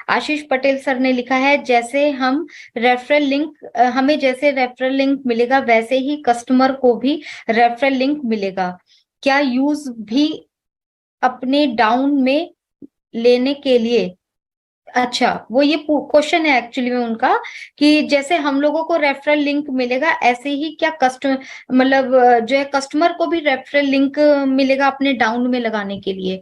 आशीष Patel sir ने लिखा है, जैसे हम रेफरल लिंक हमें जैसे रेफरल लिंक मिलेगा वैसे ही कस्टमर को भी रेफरल लिंक मिलेगा। क्या यूज भी अपने डाउन में लेने के लिए? अच्छा, वो ये क्वेश्चन है एक्चुअली में उनका, कि जैसे हम लोगों को रेफरल लिंक मिलेगा ऐसे ही क्या कस्टमर, मतलब जो है कस्टमर को भी रेफरल लिंक मिलेगा अपने डाउन में लगाने के लिए?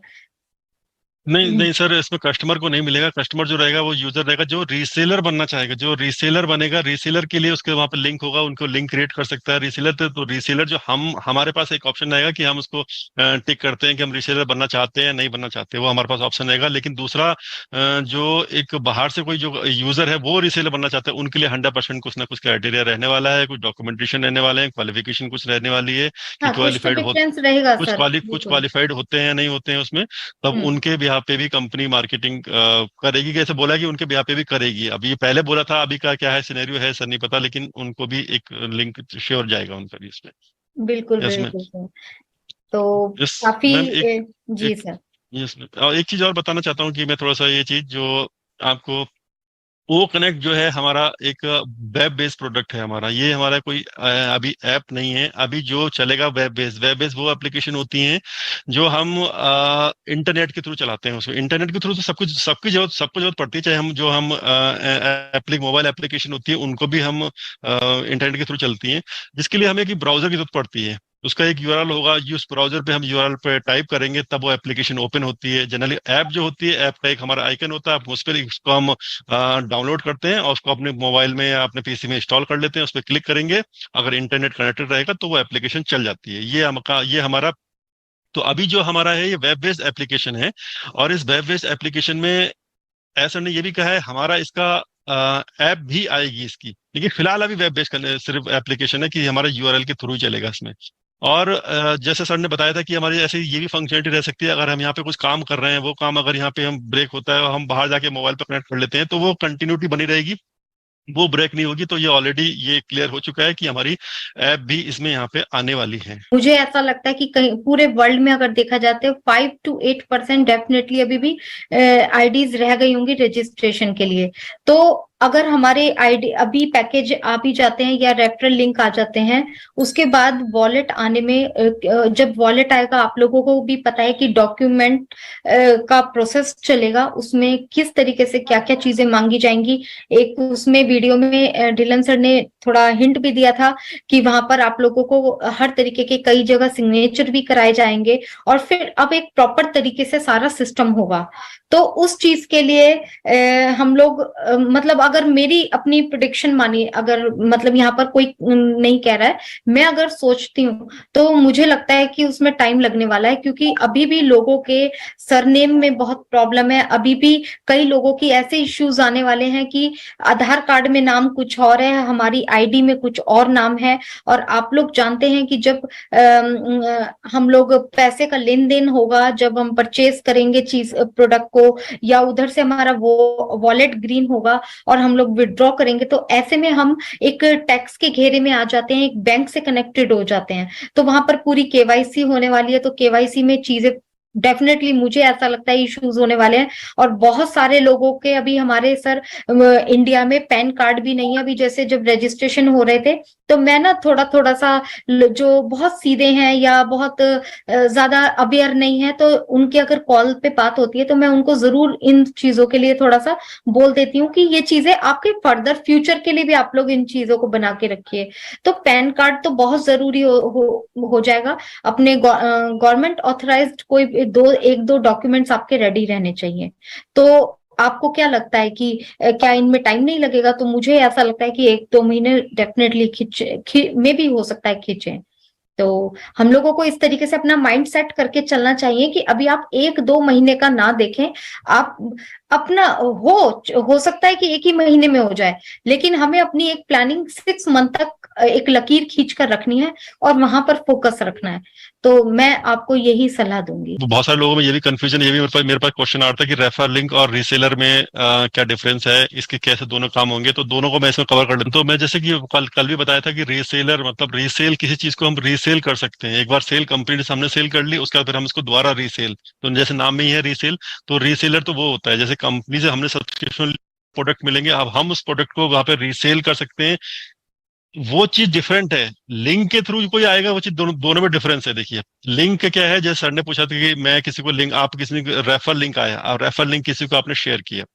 नहीं नहीं सर, इसमें कस्टमर को नहीं मिलेगा। कस्टमर जो रहेगा वो यूजर रहेगा जो रीसेलर बनना चाहेगा। जो रीसेलर बनेगा, रीसेलर के लिए उसके वहां पे लिंक होगा, उनको लिंक क्रिएट कर सकता है रीसेलर। तो रीसेलर जो हमारे पास एक ऑप्शन रहेगा कि हम उसको टिक करते हैं कि हम रीसेलर बनना चाहते हैं नहीं बनना चाहते, वो हमारे पास ऑप्शन रहेगा। लेकिन दूसरा जो एक बाहर से कोई जो यूजर है वो रीसेलर बनना चाहते हैं, उनके लिए 100% कुछ ना कुछ क्राइटेरिया रहने वाला है, कुछ डॉक्यूमेंटेशन रहने वाले हैं, क्वालिफिकेशन कुछ रहने वाली है कि हाँ, कुछ तो क्वालिफाइड हो, डिफरेंस रहेगा सर, कुछ बिल्कुल। क्वालिफाइड होते हैं नहीं होते हैं उसमें। तब हम्म। उनके बिहाफ पे भी कंपनी मार्केटिंग करेगी। कैसे बोला कि उनके बिहाफ पे भी करेगी। अभी ये पहले बोला था, अभी का क्या है सिनेरियो है सर नहीं पता, लेकिन उनको भी एक लिंक श्योर जाएगा उनका भी इसमें। बिल्कुल इसमें बिल्कुल सर। तो यस काफी मैम। एक जी एक सर। यस मैम, और एक चीज और बताना चाहता हूँ कि मैं थोड़ा सा ये चीज जो आपको, वो कनेक्ट जो है हमारा एक वेब बेस्ड प्रोडक्ट है हमारा। ये हमारा कोई अभी ऐप नहीं है। अभी जो चलेगा वेब बेस्ड वो एप्लीकेशन होती हैं जो हम इंटरनेट के थ्रू चलाते हैं। उसमें इंटरनेट के थ्रू तो सब कुछ, सबको जरूरत पड़ती है। चाहे हम जो हम मोबाइल एप्लीकेशन होती है उनको भी हम इंटरनेट के थ्रू चलती हैं, जिसके लिए हमें एक ब्राउजर की जरूरत पड़ती है। उसका एक यूआरएल होगा, उस ब्राउजर पे हम यूआरएल पे टाइप करेंगे तब वो एप्लीकेशन ओपन होती है। जनरली ऐप जो होती है, ऐप का एक हमारा आइकन होता है, उस पर उसको हम डाउनलोड करते हैं और उसको अपने मोबाइल में या अपने पीसी में इंस्टॉल कर लेते हैं। उस पर क्लिक करेंगे, अगर इंटरनेट कनेक्टेड रहेगा तो वो एप्लीकेशन चल जाती है। ये हमारा, तो अभी जो हमारा है ये वेब बेस्ड एप्लीकेशन है। और इस वेब बेस्ड एप्लीकेशन में ऐसा ने ये भी कहा है हमारा इसका ऐप भी आएगी इसकी, लेकिन फिलहाल अभी वेब बेस्ड सिर्फ एप्लीकेशन है कि हमारा यूआरएल के थ्रू ही चलेगा इसमें। और जैसे सर ने बताया था कि हमारी ऐसे ये भी फंक्शनलिटी रह सकती है, अगर हम यहाँ पे कुछ काम कर रहे हैं, वो काम अगर यहाँ पे हम ब्रेक होता है और हम बाहर जाके मोबाइल पे कनेक्ट कर लेते हैं तो वो कंटिन्यूटी बनी रहेगी, वो ब्रेक नहीं होगी। तो ये ऑलरेडी ये क्लियर हो चुका है कि हमारी ऐप भी इसमें यहाँ पे आने वाली है। मुझे ऐसा लगता है कि कहीं पूरे वर्ल्ड में अगर देखा जाते हैं 5 to 8% डेफिनेटली अभी भी आईडीज रह गई होंगी रजिस्ट्रेशन के लिए। तो अगर हमारे आईडी अभी पैकेज आ भी जाते हैं या रेफरल लिंक आ जाते हैं, उसके बाद वॉलेट आने में जब वॉलेट आएगा, आप लोगों को भी पता है कि डॉक्यूमेंट का प्रोसेस चलेगा, उसमें किस तरीके से क्या क्या चीजें मांगी जाएंगी। एक उसमें वीडियो में डिलन सर ने थोड़ा हिंट भी दिया था कि वहां पर आप लोगों को हर तरीके के कई जगह सिग्नेचर भी कराए जाएंगे, और फिर अब एक प्रॉपर तरीके से सारा सिस्टम होगा। तो उस चीज के लिए हम लोग मतलब अगर मेरी अपनी प्रिडिक्शन मानिए, अगर मतलब यहाँ पर कोई नहीं कह रहा है, मैं अगर सोचती हूँ तो मुझे लगता है कि उसमें टाइम लगने वाला है, क्योंकि अभी भी लोगों के सरनेम में बहुत प्रॉब्लम है। अभी भी कई लोगों की ऐसे इश्यूज आने वाले हैं कि आधार कार्ड में नाम कुछ और है, हमारी आईडी में कुछ और नाम है। और आप लोग जानते हैं कि जब हम लोग पैसे का लेन देन होगा, जब हम परचेज करेंगे चीज प्रोडक्ट को, या उधर से हमारा वो वॉलेट ग्रीन होगा और हम लोग विड्रॉ करेंगे, तो ऐसे में हम एक टैक्स के घेरे में आ जाते हैं, एक बैंक से कनेक्टेड हो जाते हैं। तो वहां पर पूरी केवाईसी होने वाली है, तो केवाईसी में चीजें डेफिनेटली मुझे ऐसा लगता है इश्यूज होने वाले हैं। और बहुत सारे लोगों के अभी हमारे सर इंडिया में पैन कार्ड भी नहीं है। अभी जैसे जब रजिस्ट्रेशन हो रहे थे तो मैं ना थोड़ा थोड़ा सा जो बहुत सीधे हैं या बहुत ज्यादा अवेयर नहीं है, तो उनकी अगर कॉल पे बात होती है तो मैं उनको जरूर इन चीजों के लिए थोड़ा सा बोल देती हूँ कि ये चीजें आपके फर्दर फ्यूचर के लिए भी आप लोग इन चीजों को बना के रखिए। तो पैन कार्ड तो बहुत जरूरी हो जाएगा। अपने गवर्नमेंट ऑथराइज्ड कोई एक दो डॉक्यूमेंट्स आपके रेडी रहने चाहिए। तो आपको क्या लगता है कि क्या इनमें टाइम नहीं लगेगा? तो मुझे ऐसा लगता है कि 1-2 महीने डेफिनेटली में भी हो सकता है खींचे। तो हम लोगों को इस तरीके से अपना माइंड सेट करके चलना चाहिए कि अभी आप 1-2 महीने का ना देखें। आप अपना हो सकता है कि एक ही महीने में हो जाए, लेकिन हमें अपनी एक प्लानिंग 6 मंथ तक एक लकीर खींच कर रखनी है और वहां पर फोकस रखना है। तो मैं आपको यही सलाह दूंगी। तो बहुत सारे लोगों में ये भी कंफ्यूजन, ये भी मेरे पास क्वेश्चन आ रहा था कि रेफर लिंक और रीसेलर में क्या डिफरेंस है, इसके कैसे दोनों काम होंगे, तो दोनों को मैं इसमें कवर कर लेता हूँ। तो मैं जैसे कि कल कल भी बताया था कि रीसेलर मतलब रीसेल, किसी चीज को हम रीसेल कर सकते हैं। एक बार सेल कंपनी ने हमने सेल कर ली, उसके बाद फिर हम इसको दोबारा रीसेल, तो जैसे नाम में ही है रीसेल। तो रीसेलर तो वो होता है जैसे कंपनी से हमने सब्सक्रिप्शन प्रोडक्ट मिलेंगे, अब हम उस प्रोडक्ट को वहां पे रीसेल कर सकते हैं। वो चीज डिफरेंट है। लिंक के थ्रू कोई आएगा, वो चीज दोनों दोनों में डिफरेंस है। देखिए लिंक क्या है, जैसे सर ने पूछा था कि मैं किसी को लिंक, आप किसी ने रेफर लिंक आया और रेफर लिंक किसी को आपने शेयर किया,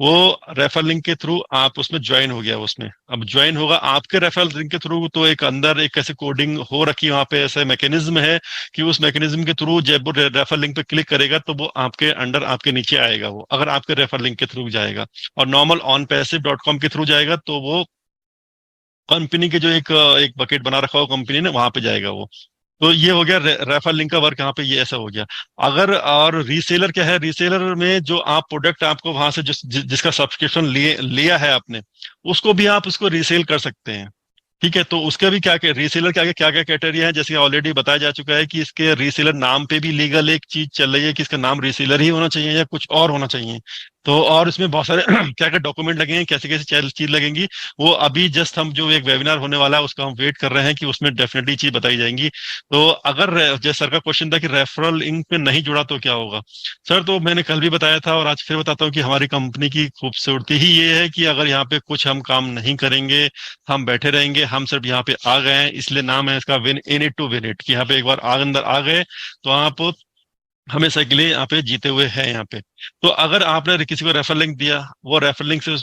वो रेफर लिंक के थ्रू आप उसमें ज्वाइन हो गया। उसमें अब ज्वाइन होगा आपके रेफरल लिंक के थ्रू, तो एक अंदर एक ऐसे कोडिंग हो रखी है वहां पे, ऐसे मैकेनिज्म है कि उस मैकेनिज्म के थ्रू जब वो रेफर लिंक पे क्लिक करेगा तो वो आपके अंडर आपके नीचे आएगा, वो अगर आपके रेफर लिंक के थ्रू जाएगा। और normal on passive dot com के थ्रू जाएगा तो वो कंपनी के जो एक बकेट बना रखा हो कंपनी ने, वहां पे जाएगा वो। तो ये हो गया रेफर लिंक का वर्क, यहाँ पे ये ऐसा हो गया। अगर और रीसेलर क्या है, रीसेलर में जो आप प्रोडक्ट आपको वहां से जिसका सब्सक्रिप्शन लिया है आपने, उसको भी आप उसको रीसेल कर सकते हैं। ठीक है, तो उसका भी क्या क्या रीसेलर के आगे क्या क्या क्राइटेरिया है, जैसे ऑलरेडी बताया जा चुका है कि इसके रीसेलर नाम पे भी लीगल एक चीज चल रही है कि इसका नाम रीसेलर ही होना चाहिए या कुछ और होना चाहिए। तो और इसमें बहुत सारे क्या क्या डॉक्यूमेंट लगेंगे, कैसे कैसे चीज लगेंगी, वो अभी जस्ट हम जो एक वेबिनार होने वाला है उसका हम वेट कर रहे हैं कि उसमें डेफिनेटली चीज बताई जाएंगी। तो अगर जैसे सर का क्वेश्चन था कि रेफरल लिंक में नहीं जुड़ा तो क्या होगा, सर तो मैंने कल भी बताया था और आज फिर बताता हूँ कि हमारी कंपनी की खूबसूरती ही ये है कि अगर यहाँ पे कुछ हम काम नहीं करेंगे, हम बैठे रहेंगे, हम सिर्फ यहाँ पे आ गए हैं, इसलिए नाम है इसका win in it to win it, कि यहाँ पे एक बार अंदर आ गए तो आप हमेशा के लिए यहाँ पे जीते हुए हैं यहाँ पे। तो अगर आपने किसी को रेफर लिंक दिया, वो रेफर लिंक से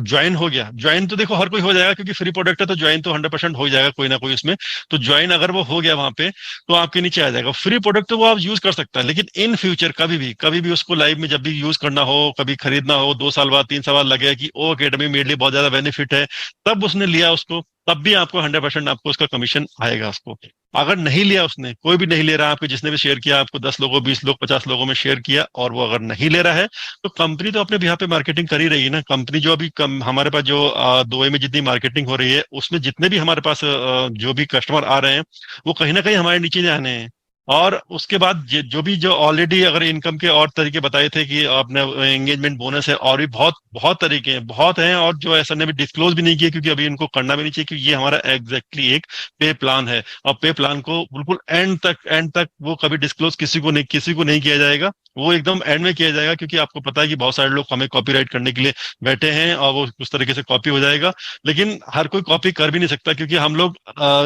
ज्वाइन हो गया, ज्वाइन तो देखो हर कोई हो जाएगा क्योंकि फ्री प्रोडक्ट है, तो ज्वाइन तो 100% हो जाएगा कोई ना कोई उसमें। तो ज्वाइन अगर वो हो गया वहां पे, तो आपके नीचे आ जाएगा। फ्री प्रोडक्ट तो वो आप यूज कर सकता है, लेकिन इन फ्यूचर कभी भी उसको लाइव में जब भी यूज करना हो, कभी खरीदना हो, 2 साल बाद 3 साल बाद लगे कि ओ अकेडमी मेरे लिए बहुत ज्यादा बेनिफिट है, तब उसने लिया उसको, तब भी आपको 100% आपको उसका कमीशन आएगा उसको। अगर नहीं लिया उसने, कोई भी नहीं ले रहा, आपको जिसने भी शेयर किया, आपको 10 लोगों 20 लोग 50 लोगों में शेयर किया और वो अगर नहीं ले रहा है, तो कंपनी तो अपने यहाँ पे मार्केटिंग कर ही रही है ना। कंपनी जो अभी हमारे पास जो दुबई में जितनी मार्केटिंग हो रही है, उसमें जितने भी हमारे पास जो भी कस्टमर आ रहे हैं, वो कहीं ना कहीं हमारे नीचे आने हैं। और उसके बाद जो भी जो ऑलरेडी अगर इनकम के और तरीके बताए थे कि आपने एंगेजमेंट बोनस है, और भी बहुत बहुत तरीके हैं, बहुत हैं, और जो ऐसा ने भी डिस्क्लोज भी नहीं किया क्योंकि अभी इनको करना भी नहीं चाहिए, क्योंकि ये हमारा एग्जैक्टली एक पे प्लान है। और पे प्लान को बिल्कुल एंड तक वो कभी डिस्क्लोज किसी को नहीं किया जाएगा। वो एकदम एंड में किया जाएगा, क्योंकि आपको पता है कि बहुत सारे लोग हमें कॉपीराइट करने के लिए बैठे हैं और वो उस तरीके से कॉपी हो जाएगा। लेकिन हर कोई कॉपी कर भी नहीं सकता, क्योंकि हम लोग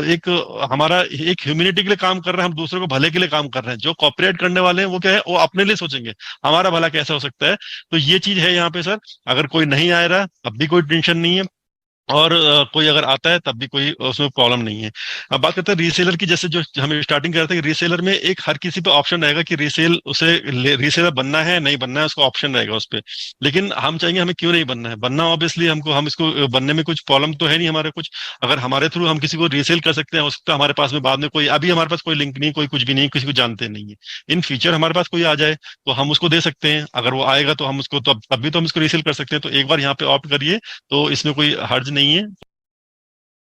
एक हमारा एक ह्यूमैनिटी के लिए काम कर रहे हैं, हम दूसरों को भले के लिए काम कर रहे हैं। जो कॉपीराइट करने वाले हैं वो क्या है, वो अपने लिए सोचेंगे, हमारा भला कैसा हो सकता है। तो ये चीज है यहाँ पे सर। अगर कोई नहीं आ रहा तब भी कोई टेंशन नहीं है, और कोई अगर आता है तब भी कोई उसमें प्रॉब्लम नहीं है। अब बात करते हैं रीसेलर की, जैसे जो हम स्टार्टिंग कर रहे थे कि रीसेलर में एक हर किसी पे ऑप्शन रहेगा कि रीसेलर बनना है नहीं बनना है, उसका ऑप्शन रहेगा उस पे। लेकिन हम चाहेंगे हमें क्यों नहीं बनना है, बनना ऑब्वियसली हमको, हम इसको बनने में कुछ प्रॉब्लम तो है नहीं हमारे कुछ। अगर हमारे थ्रू हम किसी को रीसेल कर सकते हैं, हो सकता है हमारे पास में बाद में कोई, अभी हमारे पास कोई लिंक नहीं, कोई कुछ भी नहीं, किसी को जानते नहीं है। इन फ्यूचर हमारे पास कोई आ जाए तो हम उसको दे सकते हैं, अगर वो आएगा तो हम उसको, तो तब भी तो हम इसको रीसेल कर सकते हैं। तो एक बार यहाँ पे ऑप्ट करिए, तो इसमें कोई हर्ज नहीं है।